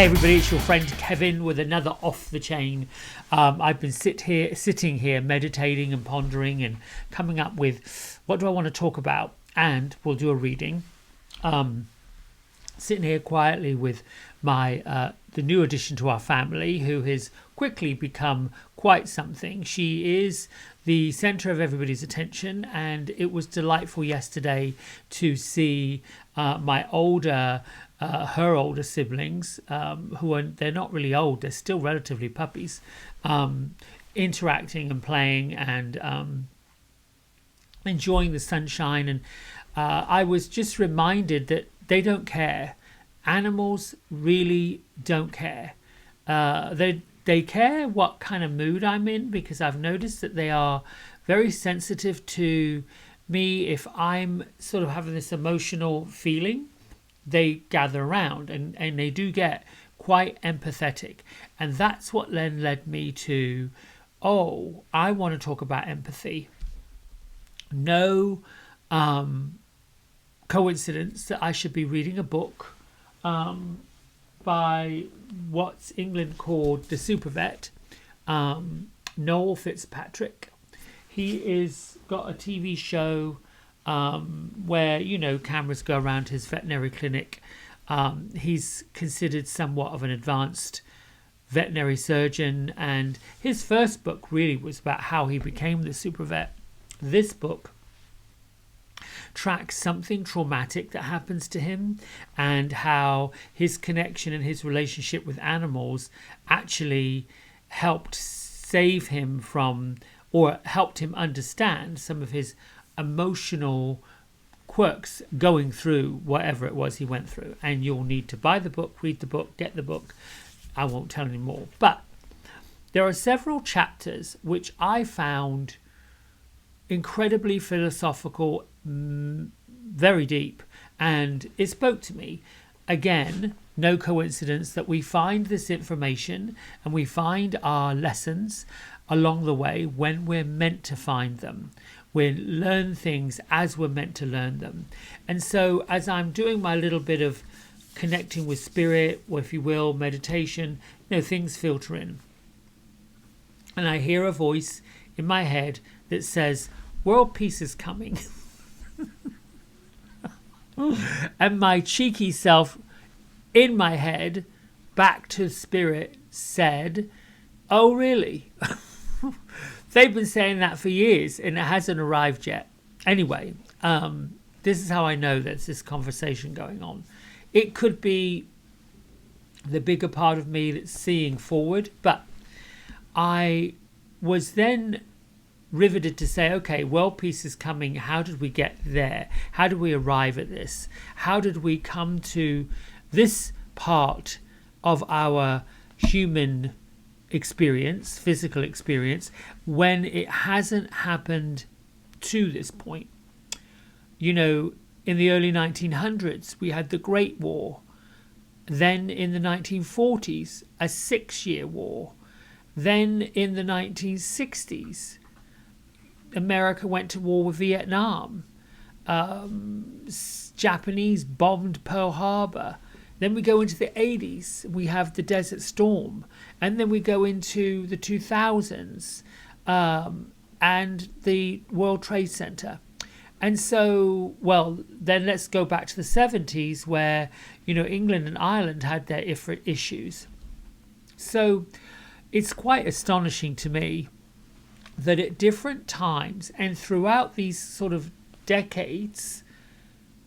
Hey everybody, it's your friend Kevin with another Off the Chain. I've been sitting here meditating and pondering and coming up with what do I want to talk about, and we'll do a reading. Sitting here quietly with my the new addition to our family, who has quickly become quite something. She is the centre of everybody's attention, and it was delightful yesterday to see my her older siblings, they're not really old, they're still relatively puppies, interacting and playing and enjoying the sunshine. And I was just reminded that they don't care. Animals really don't care. They care what kind of mood I'm in, because I've noticed that they are very sensitive to me. If I'm sort of having this emotional feeling, they gather around and they do get quite empathetic. And that's what then led me to, I want to talk about empathy. No coincidence that I should be reading a book by what's England called the super vet, Noel Fitzpatrick. He is got a TV show where, cameras go around his veterinary clinic. He's considered somewhat of an advanced veterinary surgeon, and his first book really was about how he became the super vet. This book tracks something traumatic that happens to him and how his connection and his relationship with animals actually helped save him from, or helped him understand some of his emotional quirks going through whatever it was he went through. And you'll need to buy the book, read the book, get the book. I won't tell any more. But there are several chapters which I found incredibly philosophical, very deep, and it spoke to me. Again, no coincidence that we find this information and we find our lessons along the way when we're meant to find them. We learn things as we're meant to learn them. And so as I'm doing my little bit of connecting with spirit, or if you will, meditation, things filter in. And I hear a voice in my head that says, world peace is coming. And my cheeky self in my head, back to spirit, said, oh really? They've been saying that for years and it hasn't arrived yet. Anyway, this is how I know there's this conversation going on. It could be the bigger part of me that's seeing forward, but I was then riveted to say, okay, world peace is coming. How did we get there? How did we arrive at this? How did we come to this part of our human experience, physical experience, when it hasn't happened to this point? In the early 1900s, we had the Great War. Then in the 1940s, a 6-year war. Then in the 1960s, America went to war with Vietnam. Japanese bombed Pearl Harbor. Then we go into the 80s, we have the Desert Storm. And then we go into the 2000s and the World Trade Center. And so, then let's go back to the 70s where, England and Ireland had their issues. So it's quite astonishing to me that at different times and throughout these sort of decades,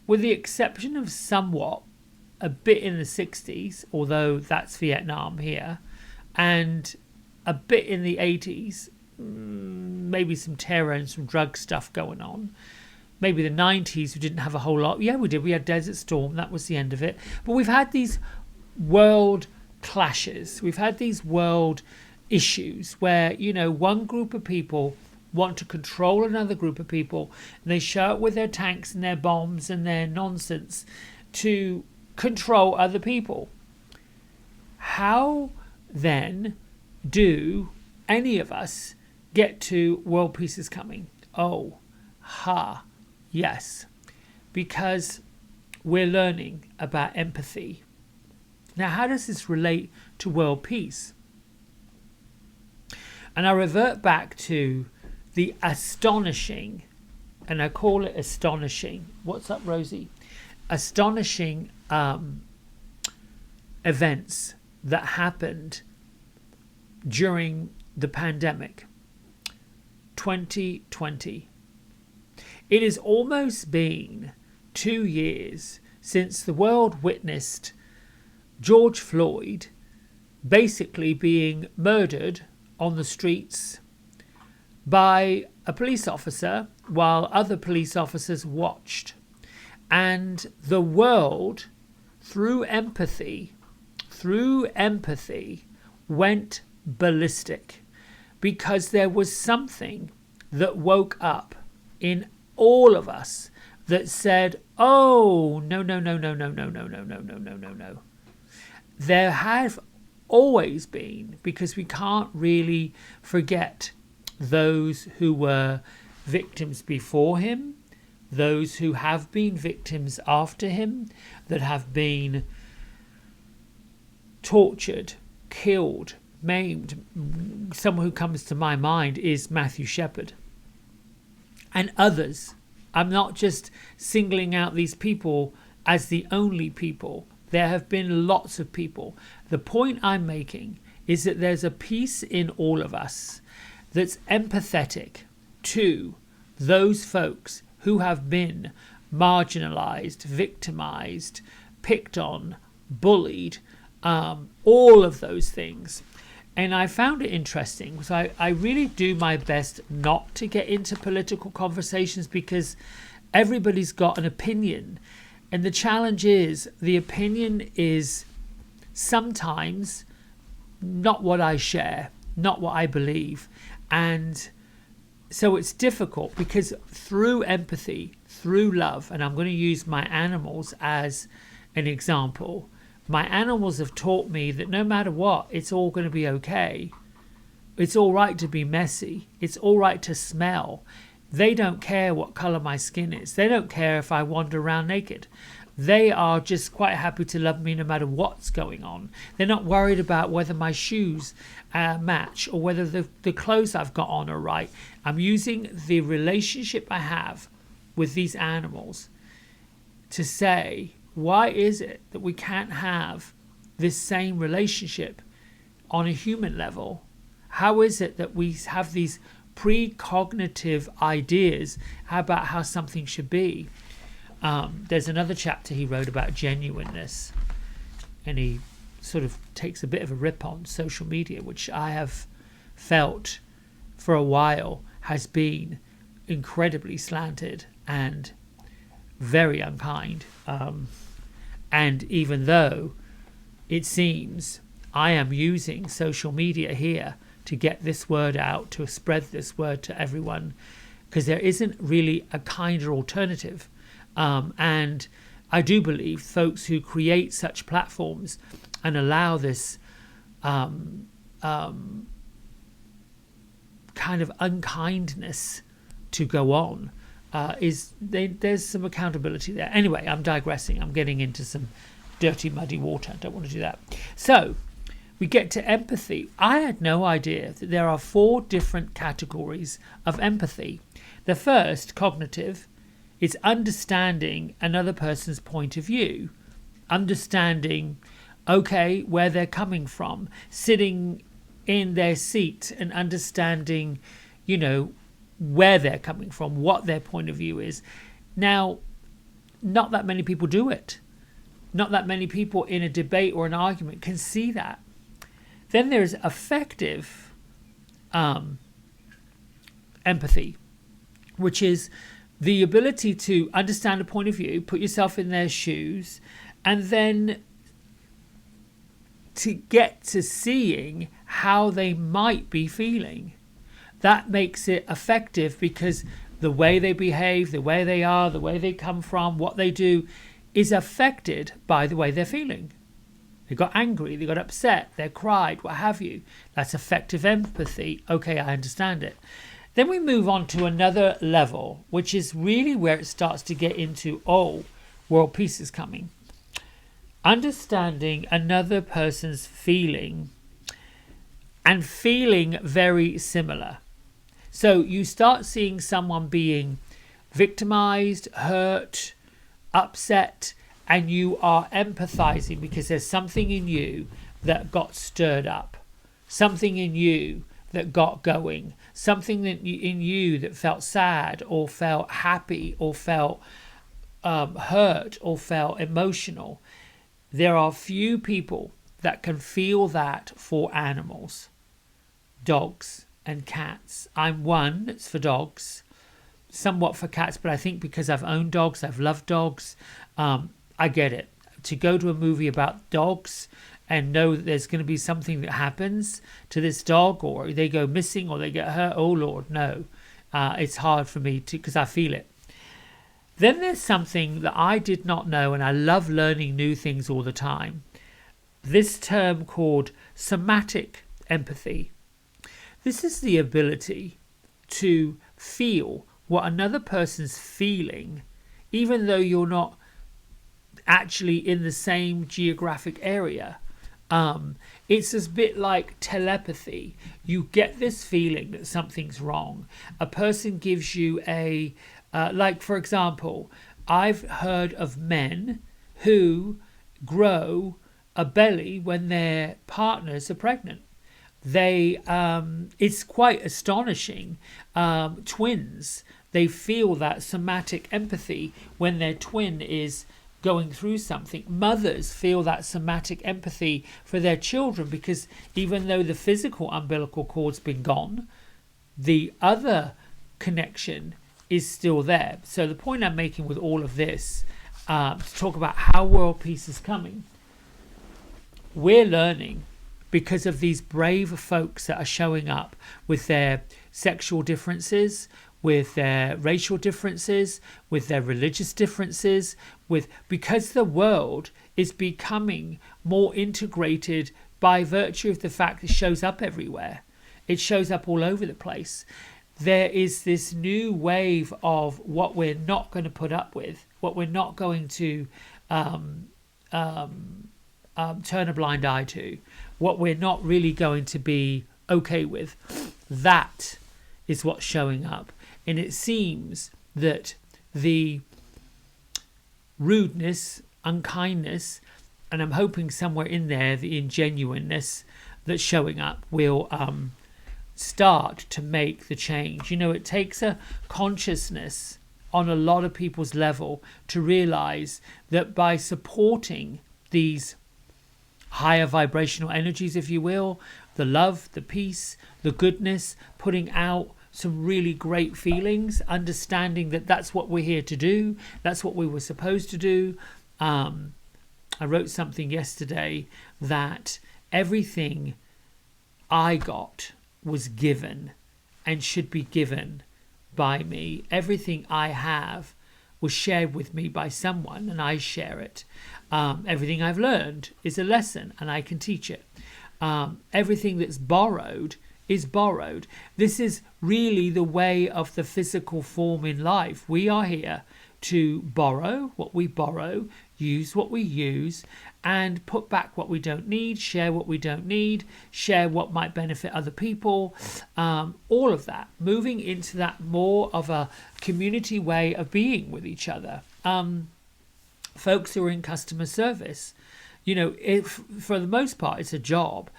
with the exception of somewhat a bit in the 60s, although that's Vietnam here, and a bit in the 80s, maybe some terror and some drug stuff going on. Maybe the 90s, we didn't have a whole lot. Yeah, we did. We had Desert Storm. That was the end of it. But we've had these world clashes. We've had these world issues where, one group of people want to control another group of people, and they show up with their tanks and their bombs and their nonsense to control other people. How then do any of us get to world peace is coming? Yes, because we're learning about empathy. Now, how does this relate to world peace? And I revert back to the astonishing, and I call it astonishing. What's up, Rosie? Astonishing events that happened during the pandemic 2020. It has almost been 2 years since the world witnessed George Floyd basically being murdered on the streets by a police officer while other police officers watched. And the world, through empathy, went ballistic, because there was something that woke up in all of us that said, oh, no. There have always been, because we can't really forget those who were victims before him, those who have been victims after him, that have been tortured, killed, maimed. Someone who comes to my mind is Matthew Shepard and others. I'm not just singling out these people as the only people. There have been lots of people. The point I'm making is that there's a piece in all of us that's empathetic to those folks who have been marginalized, victimized, picked on, bullied, all of those things. And I found it interesting because I really do my best not to get into political conversations, because everybody's got an opinion. And the challenge is, the opinion is sometimes not what I share, not what I believe. And so it's difficult, because through empathy, through love, and I'm going to use my animals as an example. My animals have taught me that no matter what, it's all going to be okay. It's all right to be messy. It's all right to smell. They don't care what colour my skin is. They don't care if I wander around naked. They are just quite happy to love me no matter what's going on. They're not worried about whether my shoes match or whether the clothes I've got on are right. I'm using the relationship I have with these animals to say, why is it that we can't have this same relationship on a human level? How is it that we have these precognitive ideas about how something should be? There's another chapter he wrote about genuineness, and he sort of takes a bit of a rip on social media, which I have felt for a while has been incredibly slanted and very unkind. And even though it seems I am using social media here to get this word out, to spread this word to everyone, because there isn't really a kinder alternative. And I do believe folks who create such platforms and allow this kind of unkindness to go on, there's some accountability there. Anyway, I'm digressing. I'm getting into some dirty, muddy water. I don't want to do that. So we get to empathy. I had no idea that there are 4 different categories of empathy. The first, cognitive, is understanding another person's point of view, understanding, okay, where they're coming from, sitting in their seat and understanding, where they're coming from, what their point of view is. Now, not that many people do it. Not that many people in a debate or an argument can see that. Then there's affective empathy, which is the ability to understand a point of view, put yourself in their shoes, and then to get to seeing how they might be feeling. That makes it effective, because the way they behave, the way they are, the way they come from, what they do is affected by the way they're feeling. They got angry, they got upset, they cried, what have you. That's effective empathy. Okay, I understand it. Then we move on to another level, which is really where it starts to get into, world peace is coming. understanding another person's feeling and feeling very similar. So you start seeing someone being victimized, hurt, upset, and you are empathizing because there's something in you that got stirred up, something in you that got going, something in you that felt sad or felt happy or felt hurt or felt emotional. There are few people that can feel that for animals, dogs and cats. I'm one that's for dogs, somewhat for cats, but I think because I've owned dogs, I've loved dogs, I get it. To go to a movie about dogs and know that there's going to be something that happens to this dog, or they go missing or they get hurt, oh Lord, no. It's hard for me to, because I feel it. Then there's something that I did not know, and I love learning new things all the time. This term called somatic empathy. This is the ability to feel what another person's feeling, even though you're not actually in the same geographic area. It's a bit like telepathy. You get this feeling that something's wrong. A person gives you a, like for example, I've heard of men who grow a belly when their partners are pregnant. It's quite astonishing. Twins, they feel that somatic empathy when their twin is going through something. Mothers feel that somatic empathy for their children because even though the physical umbilical cord's been gone, the other connection is still there. So the point I'm making with all of this, to talk about how world peace is coming, we're learning because of these brave folks that are showing up with their sexual differences, with their racial differences, with their religious differences, because the world is becoming more integrated by virtue of the fact it shows up everywhere. It shows up all over the place. There is this new wave of what we're not going to put up with, what we're not going to turn a blind eye to, what we're not really going to be okay with. That is what's showing up. And it seems that the rudeness, unkindness, and I'm hoping somewhere in there the ingenuineness that's showing up will start to make the change. You know, it takes a consciousness on a lot of people's level to realize that by supporting these higher vibrational energies, if you will, the love, the peace, the goodness, putting out some really great feelings, understanding that that's what we're here to do, that's what we were supposed to do. I wrote something yesterday that everything I got was given and should be given by me. Everything I have was shared with me by someone and I share it. Everything I've learned is a lesson and I can teach it. Everything that's borrowed is borrowed. This is really the way of the physical form in life. We are here to borrow what we borrow, use what we use, and put back what we don't need, share what we don't need, share what might benefit other people, all of that, moving into that more of a community way of being with each other. Folks who are in customer service, you know, if for the most part it's a job,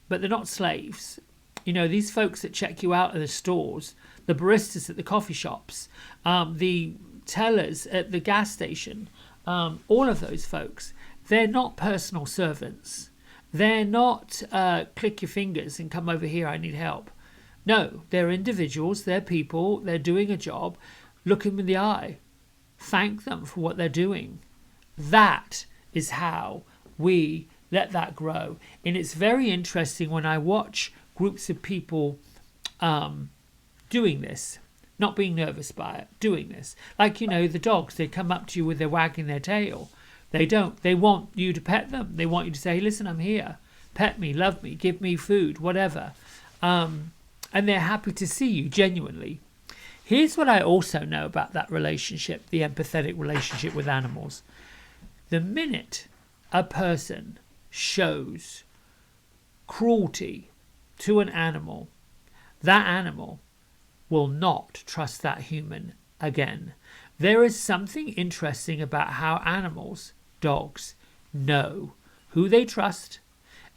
but they're not slaves. You know, these folks that check you out at the stores, the baristas at the coffee shops, the tellers at the gas station, all of those folks, they're not personal servants. They're not click your fingers and come over here, I need help. No, they're individuals, they're people, they're doing a job. Look them in the eye. Thank them for what they're doing. That is how we let that grow. And it's very interesting when I watch groups of people doing this, not being nervous by it, doing this. Like, you know, the dogs, they come up to you with their wagging their tail. They don't. They want you to pet them. They want you to say, hey, listen, I'm here. Pet me, love me, give me food, whatever. And they're happy to see you genuinely. Here's what I also know about that relationship, the empathetic relationship with animals. The minute a person shows cruelty to an animal, that animal will not trust that human again. There is something interesting about how animals, dogs, know who they trust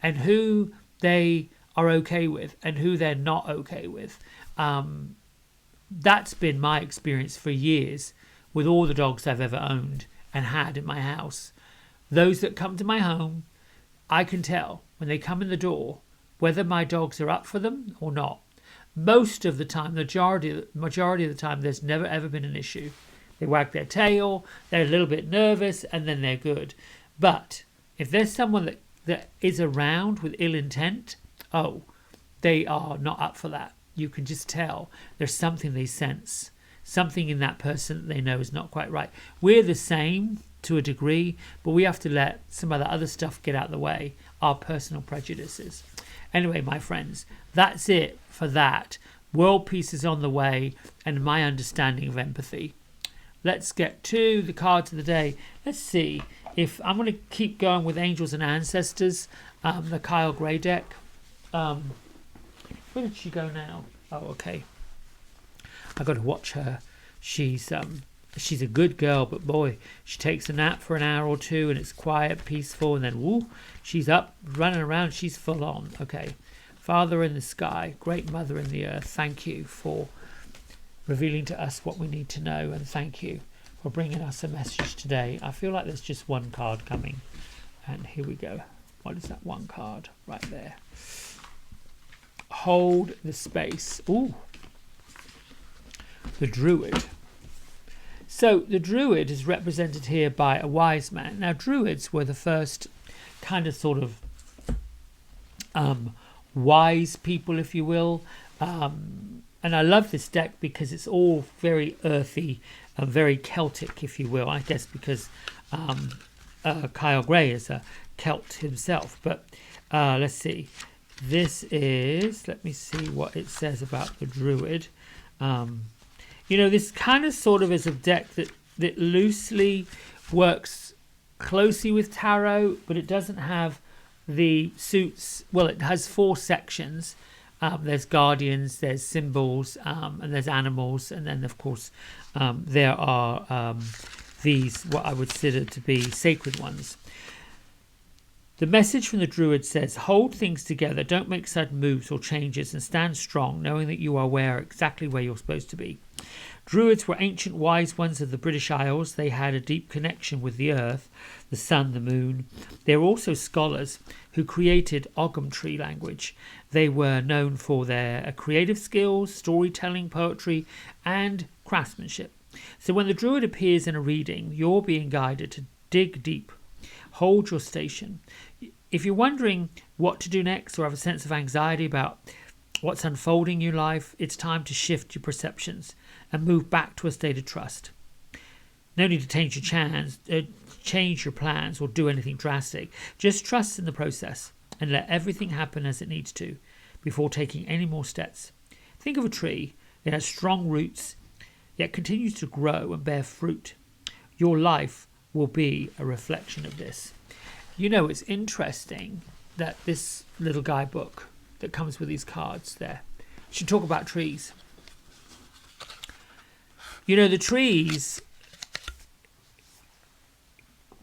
and who they are okay with and who they're not okay with. That's been my experience for years with all the dogs I've ever owned and had in my house. Those that come to my home, I can tell when they come in the door whether my dogs are up for them or not. Most of the time, the majority of the time, there's never ever been an issue. They wag their tail, they're a little bit nervous, and then they're good. But if there's someone that is around with ill intent, they are not up for that. You can just tell there's something they sense, something in that person that they know is not quite right. We're the same to a degree, but we have to let some of the other stuff get out of the way, our personal prejudices. Anyway, my friends, that's it for that. World peace is on the way and my understanding of empathy. Let's get to the cards of the day. Let's see if I'm going to keep going with Angels and Ancestors, the Kyle Gray deck. Where did she go now? Oh, okay. I got to watch her. She's a good girl, but boy, she takes a nap for an hour or two and it's quiet, peaceful, and then woo, she's up, running around, she's full on. Okay. Father in the sky, great mother in the earth, thank you for revealing to us what we need to know, and thank you for bringing us a message today. I feel like there's just one card coming, and here we go. What is that one card right there? Hold the space. Ooh, the Druid. So the Druid is represented here by a wise man. Now Druids were the first kind of sort of wise people, if you will. And I love this deck because it's all very earthy and very Celtic, if you will. I guess because Kyle Gray is a Celt himself. But let's see. This is, let me see what it says about the Druid. This kind of sort of is a deck that loosely works closely with tarot, but it doesn't have the suits. Well, it has 4 sections. There's guardians, there's symbols, and there's animals, and then of course there are these what I would consider to be sacred ones. The message from the Druid says, hold things together, don't make sudden moves or changes, and stand strong, knowing that you are exactly where you're supposed to be. Druids were ancient wise ones of the British Isles. They had a deep connection with the earth, the sun, the moon. They were also scholars who created Ogham tree language. They were known for their creative skills, storytelling, poetry, and craftsmanship. So when the Druid appears in a reading, you're being guided to dig deep. Hold your station. If you're wondering what to do next or have a sense of anxiety about what's unfolding in your life, it's time to shift your perceptions and move back to a state of trust. No need to change your plans or do anything drastic. Just trust in the process and let everything happen as it needs to before taking any more steps. Think of a tree that has strong roots yet continues to grow and bear fruit. Your life will be a reflection of this. It's interesting that this little guidebook that comes with these cards there should talk about trees. The trees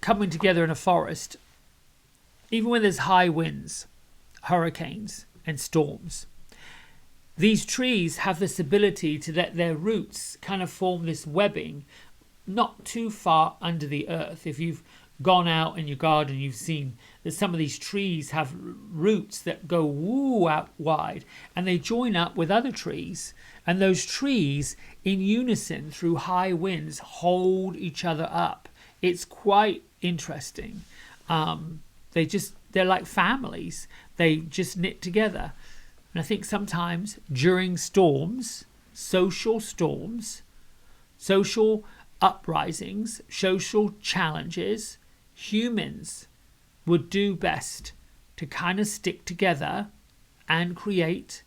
coming together in a forest, even when there's high winds, hurricanes and storms, these trees have this ability to let their roots kind of form this webbing not too far under the earth. If you've gone out in your garden, you've seen that some of these trees have roots that go out wide, and they join up with other trees, and those trees in unison through high winds hold each other up. It's quite interesting. They're like families. They just knit together. And I think sometimes during storms, social uprisings, social challenges, humans would do best to kind of stick together and create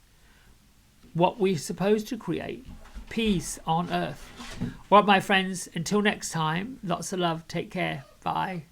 what we're supposed to create, peace on earth. Well, my friends, until next time, lots of love. Take care. Bye.